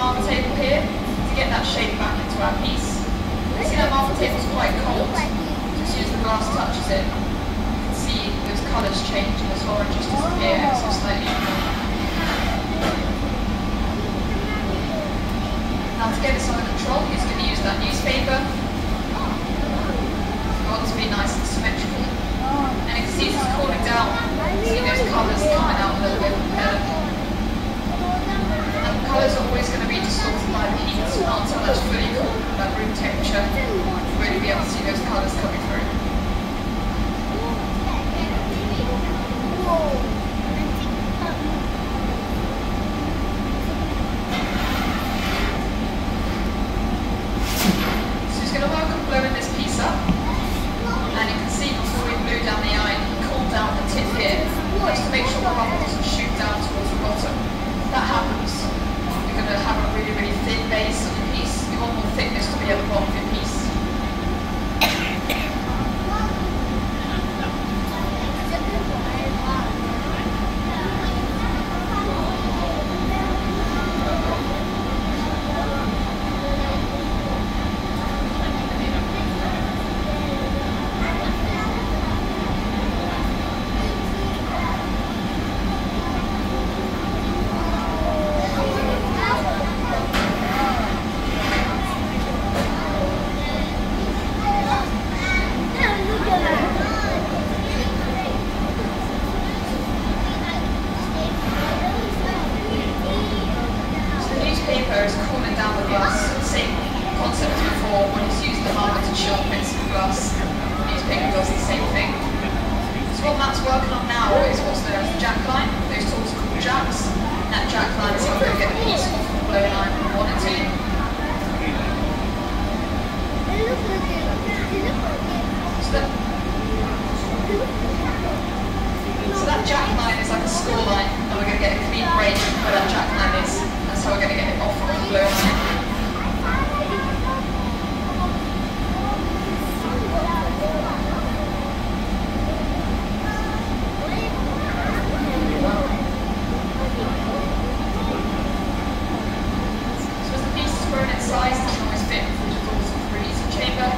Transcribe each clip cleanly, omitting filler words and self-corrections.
marble table here to get that shape back into our piece. You see that marble table is quite cold, so as soon as the glass touches it, you can see those colours change and those oranges disappear so slightly. Now to get this under control, he's going to use that newspaper. You want it to be nice and symmetrical. And you can see it's cooling down. See those colours coming out a little bit better. And the colours are always going to be distorted by the heat, so not until that's fully cool, at room temperature, you'll really be able to see those colours coming through. Blowing this piece up, and you can see before we blew down the iron, he cooled down the tip here, just to make sure the bubble doesn't shoot down towards the bottom. If that happens, you're going to have a really, really thin base of your piece. You want more thickness to be at the bottom of your piece. Is cooling down the glass, same concept as before. When it's used the marble to chill pencil glass, the newspaper does the same thing. So what Matt's working on now is what's known as the jack line. Those tools are called jacks, and that jack line is how we're going to get the piece off the blowing iron we want it to. So that jack line is like a score line, and we're going to get a clean break where that jack line is. So we're going to get it off of the blue line. So as the piece is grown in size, it can always fit through the doors of the releasing chamber.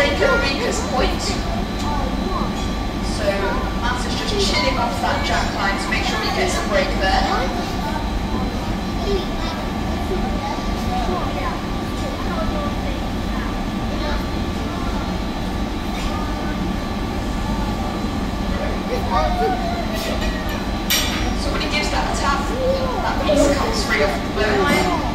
break at the weakest point. So Matt is just chilling off that jack line to make sure he gets a break there. So when he gives that tap, that piece comes free off the blow line.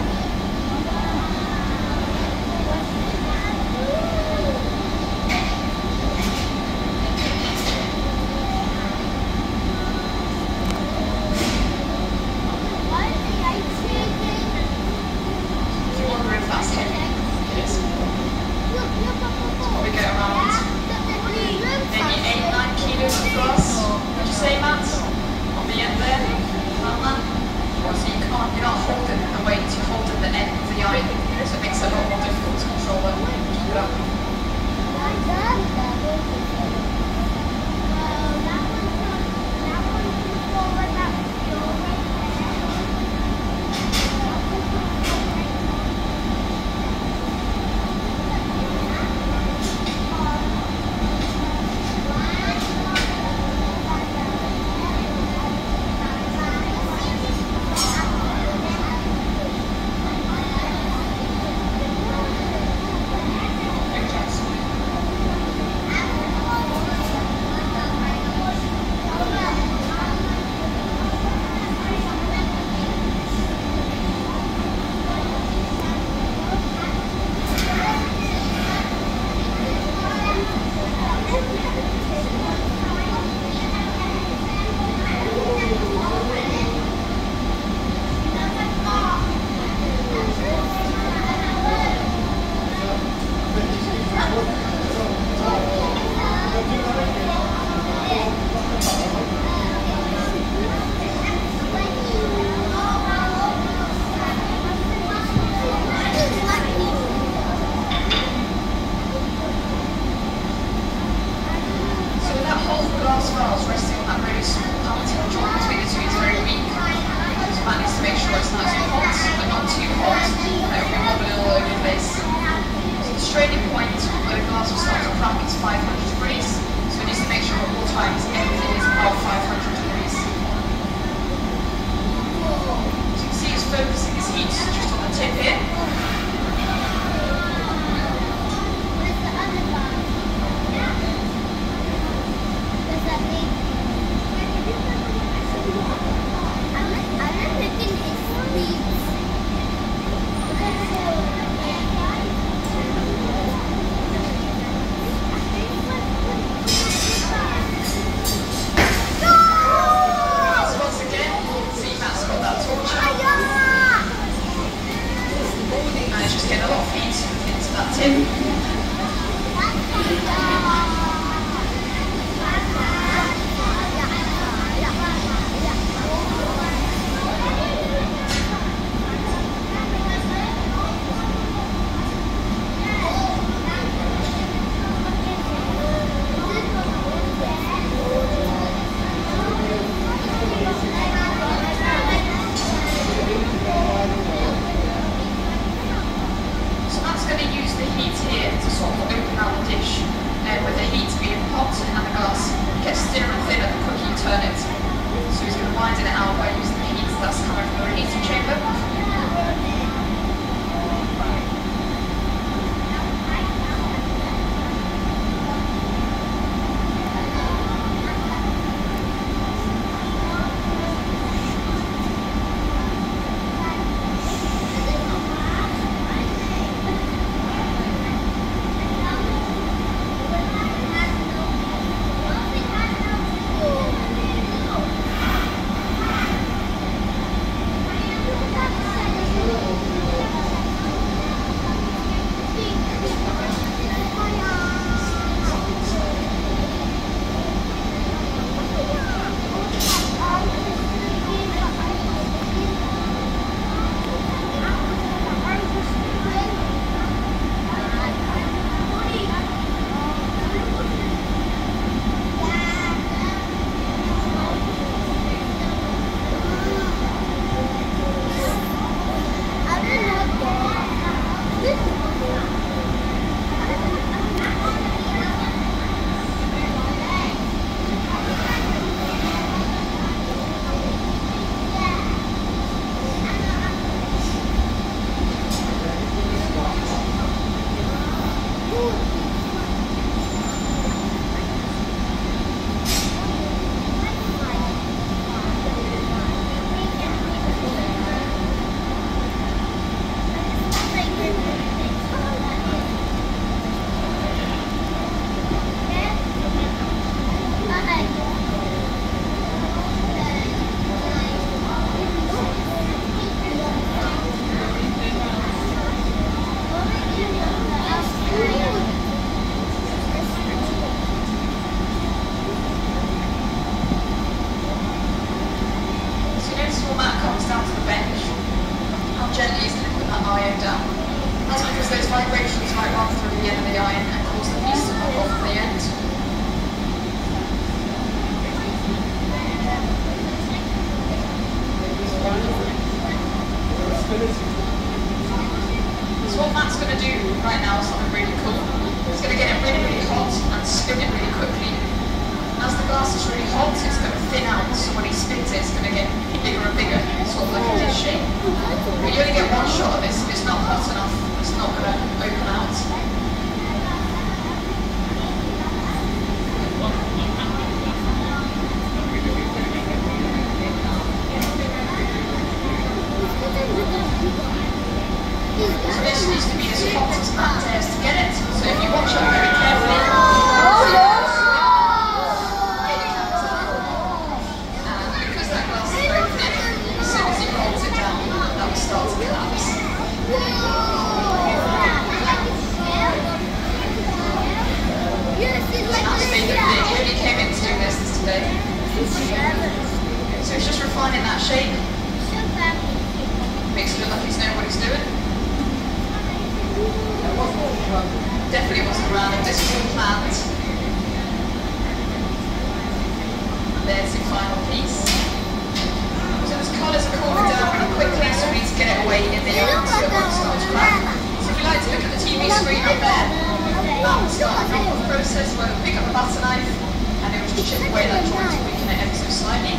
those vibrations might run through the end of the iron and cause the piece to pop off at the end. So what Matt's going to do right now is something really cool. He's going to get it really, really hot and spin it really quickly. As the glass is really hot, it's going to thin out, so when he spins it, it's going to get bigger and bigger, sort of like a dish shape. But you only get one shot of this. If it's not hot enough, it's not going to open out. So this needs to be as hot as Matt dares to get it. So if you watch it very carefully, and because that glass is very thin, as soon as he rolls it down, that will start to collapse. Matt's favourite thing. He only came in to do this today. So he's just refining that shape. Makes it look like he's knowing what he's doing. Definitely wasn't random, this was all planned. And there's your final piece. So his colours are cooling down really quickly, so we need to get it away in the oven so it won't start to crack. So if you like to look at the TV screen up there, that will start the drop-off process where we'll pick up a butter knife and it will just chip away that joint and weaken it ever so slightly.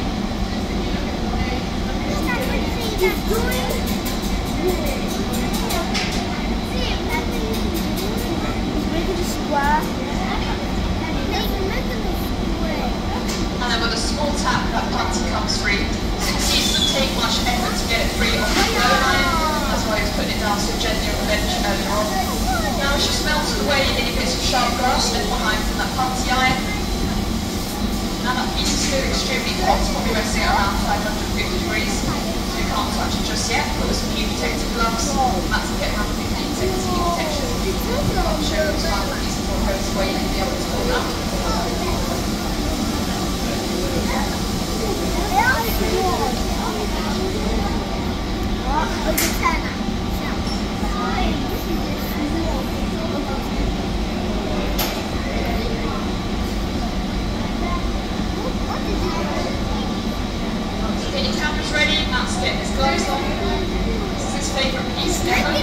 And then with a small tap, that putty comes free. So you can see it doesn't take much effort to get it free off the blown iron. That's why I was putting it down so gently on the bench earlier on. Now it's just melted away any bits of sharp glass left behind from that putty iron. And that piece is still extremely hot, probably resting at around 550 degrees. So you can't touch it just yet. Put some heat protective gloves. That's to get around 15 seconds heat protection. I'll show you this final piece before it goes away and you'll be able to pull that. Get your cameras ready, Matt's getting his gloves on. This is his favourite piece ever.